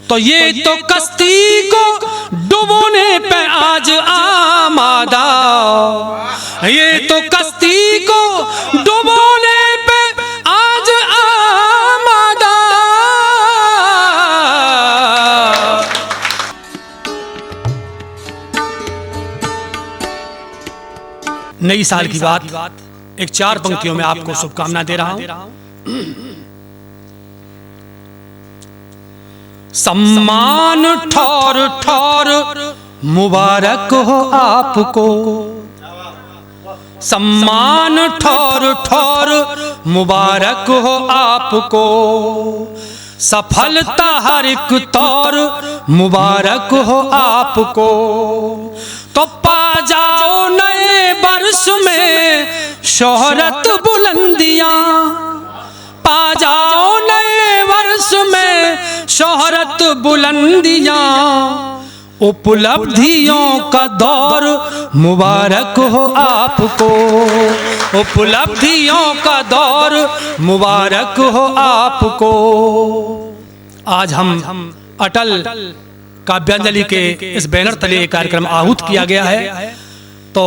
तो ये तो कश्ती को डुबोने पे आज आमादा, ये तो कश्ती को डुबोने पे आज आमादा। नई साल की बात एक 4 पंक्तियों में आपको शुभकामना दे रहा हूं। सम्मान ठौर ठौर मुबारक हो आपको, सम्मान ठौर ठौर मुबारक हो आपको, सफलता हर एक तौर मुबारक हो आपको। तो पा जाओ नए वर्ष में शोहरत बुलंदियां, पा जाओ नए वर्ष में शोहरत बुलंदियां, उपलब्धियों का दौर मुबारक हो आपको, उपलब्धियों का दौर मुबारक हो आपको। आज हम अटल काव्यांजलि के इस बैनर तले कार्यक्रम आहूत किया गया है। तो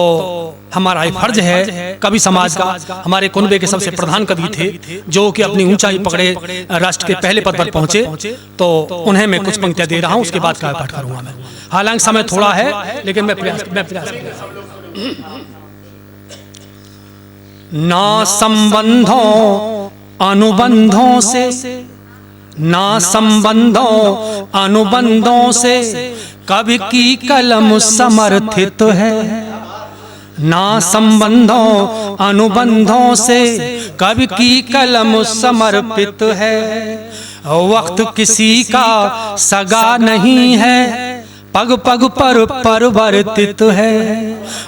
हमारा एक फर्ज है कवि समाज का, हमारे कुनबे के सबसे प्रधान कवि थे जो कि अपनी ऊंचाई पकड़े राष्ट्र के पहले पद पर पहुंचे, तो उन्हें मैं कुछ पंक्तियां दे रहा हूं, उसके बाद क्या पाठ करूंगा मैं। हालांकि समय थोड़ा है लेकिन मैं प्रयास ना संबंधों अनुबंधों से, ना संबंधों अनुबंधों से कवि की कलम समर्थित है, ना संबंधों अनुबंधों से कवि की कलम समर्पित है। वक्त किसी का सगा नहीं है, पग पग पर परिवर्तित है,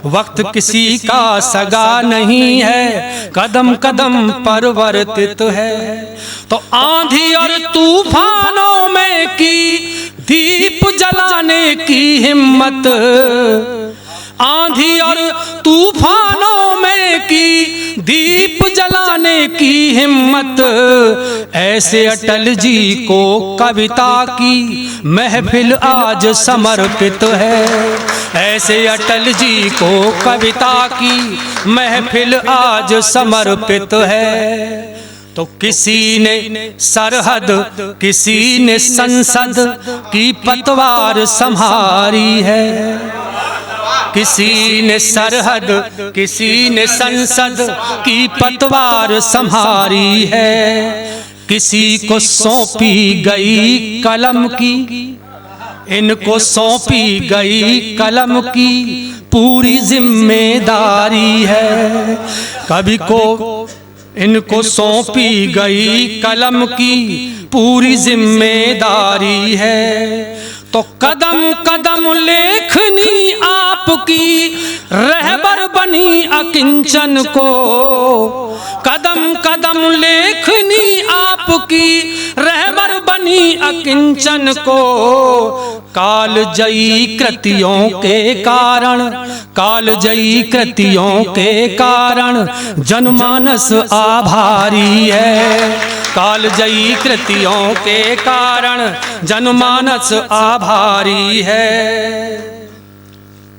वक्त किसी का सगा नहीं है, कदम कदम परिवर्तित है। तो आंधी और तूफानों में की दीप जलाने की हिम्मत, आंधी और तूफानों में की दीप जलाने की हिम्मत, ऐसे अटल जी को कविता की महफिल आज समर्पित है, ऐसे अटल जी को कविता की महफिल आज समर्पित है। तो किसी ने सरहद किसी ने संसद की पतवार संभारी है, किसी ने सरहद किसी ने संसद की पतवार संभारी है। किसी को सौंपी गई कलम की, इनको सौंपी गई कलम की पूरी जिम्मेदारी है, कवि को इनको सौंपी गई कलम की पूरी जिम्मेदारी है। तो कदम कदम लेखनी आपकी रहबर बनी अकिंचन को, कदम कदम लेखनी आपकी रहबर बनी अकिंचन को। कालजयी कृतियों के कारण, कालजयी कृतियों के कारण जनमानस आभारी है, कालजयी कृतियों के कारण जनमानस आभारी है।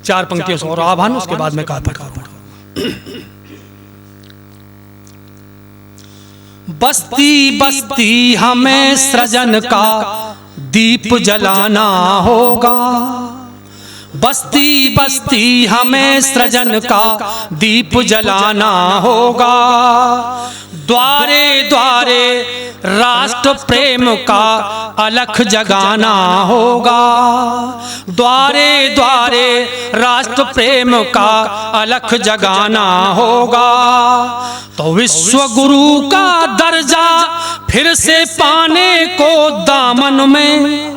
4 पंक्तियों से और आभान, उसके बाद में कहा बस्ती बस्ती हमें सृजन का दीप जलाना होगा, बस्ती बस्ती हमें सृजन का दीप जलाना होगा। द्वारे द्वारे राष्ट्र प्रेम का अलख जगाना होगा, द्वारे द्वारे राष्ट्र प्रेम का अलख जगाना होगा। तो विश्व गुरु का दर्जा फिर से पाने को दामन में,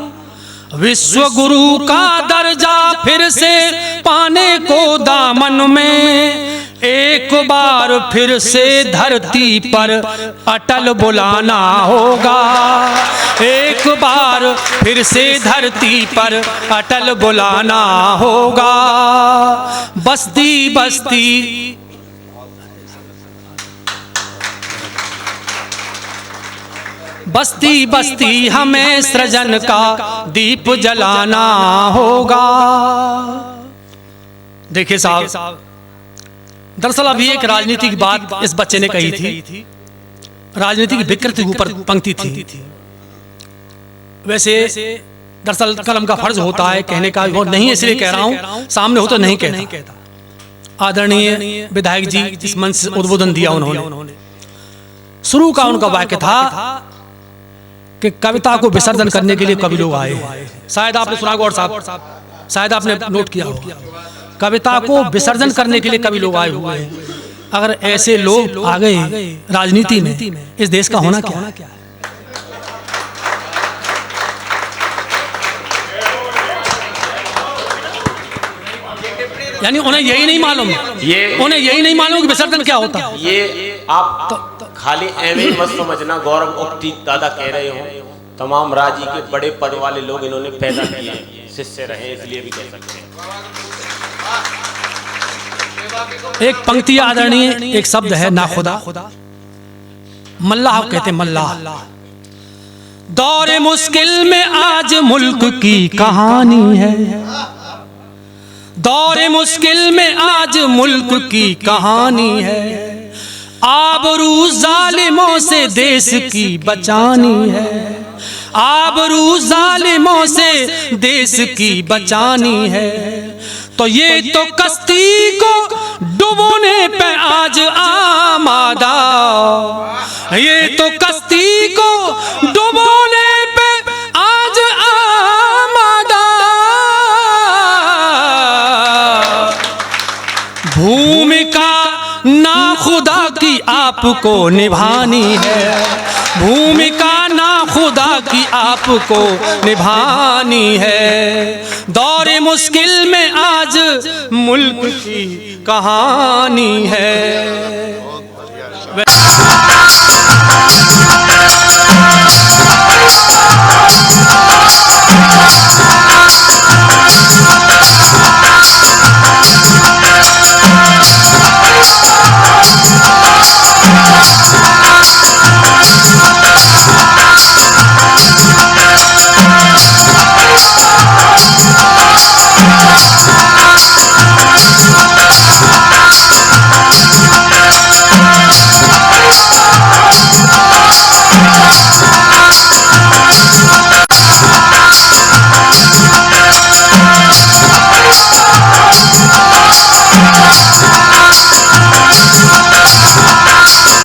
विश्व गुरु का दर्जा फिर से पाने को दामन में। एक बार फिर से धरती पर अटल बुलाना होगा, एक बार फिर से धरती पर अटल बुलाना होगा। बस्ती बस्ती बस्ती बस्ती हमें सृजन का दीप जलाना होगा। देखिए साहब, दरअसल अभी एक राजनीति की बात इस बच्चे ने कही थी, राजनीति की विकृति के ऊपर पंक्ति थी। वैसे दरअसल कलम का फर्ज होता है कहने का, और नहीं इसलिए कह रहा हूं, सामने हो तो नहीं कहता। आदरणीय विधायक जी इस मंच से उद्बोधन दिया उन्होंने। शुरू का उनका वाक्य था कि कविता को विसर्जन करने के लिए कवि लोग आए। शायद आपने सुना गौर साहब, शायद आपने नोट किया हो, कविता को विसर्जन करने के लिए कवि लोग आए हुए हैं। अगर ऐसे लोग आ गए राजनीति में, इस देश का होना क्या है? यानी उन्हें यही नहीं मालूम, उन्हें यही नहीं मालूम कि विसर्जन क्या होता है। ये आप खाली एवं मत समझना, गौरव उक्ति दादा कह रहे हो। तमाम राज्य के बड़े पद वाले लोग इन्होंने पैदा किए, शिष्य रहे, इसलिए भी कह सकते हैं। एक पंक्ति आदरणीय, एक शब्द है नाखुदा, मल्लाह कहते, मल्लाह। दौर मुश्किल में आज मुल्क की कहानी है, दौर मुश्किल में आज मुल्क की कहानी है। आबरू जालिमों से देश की बचानी है, आबरू जालिमों से देश की बचानी है। तो ये तो कश्ती को डुबोने पे आज आमादा, ये तो कश्ती को डुबोने पे आज आमादा। भूमिका ना खुदा की आपको निभानी है, भूमिका ना खुदा की आपको निभानी है। दौर मुश्किल में आज मुल्क की कहानी है।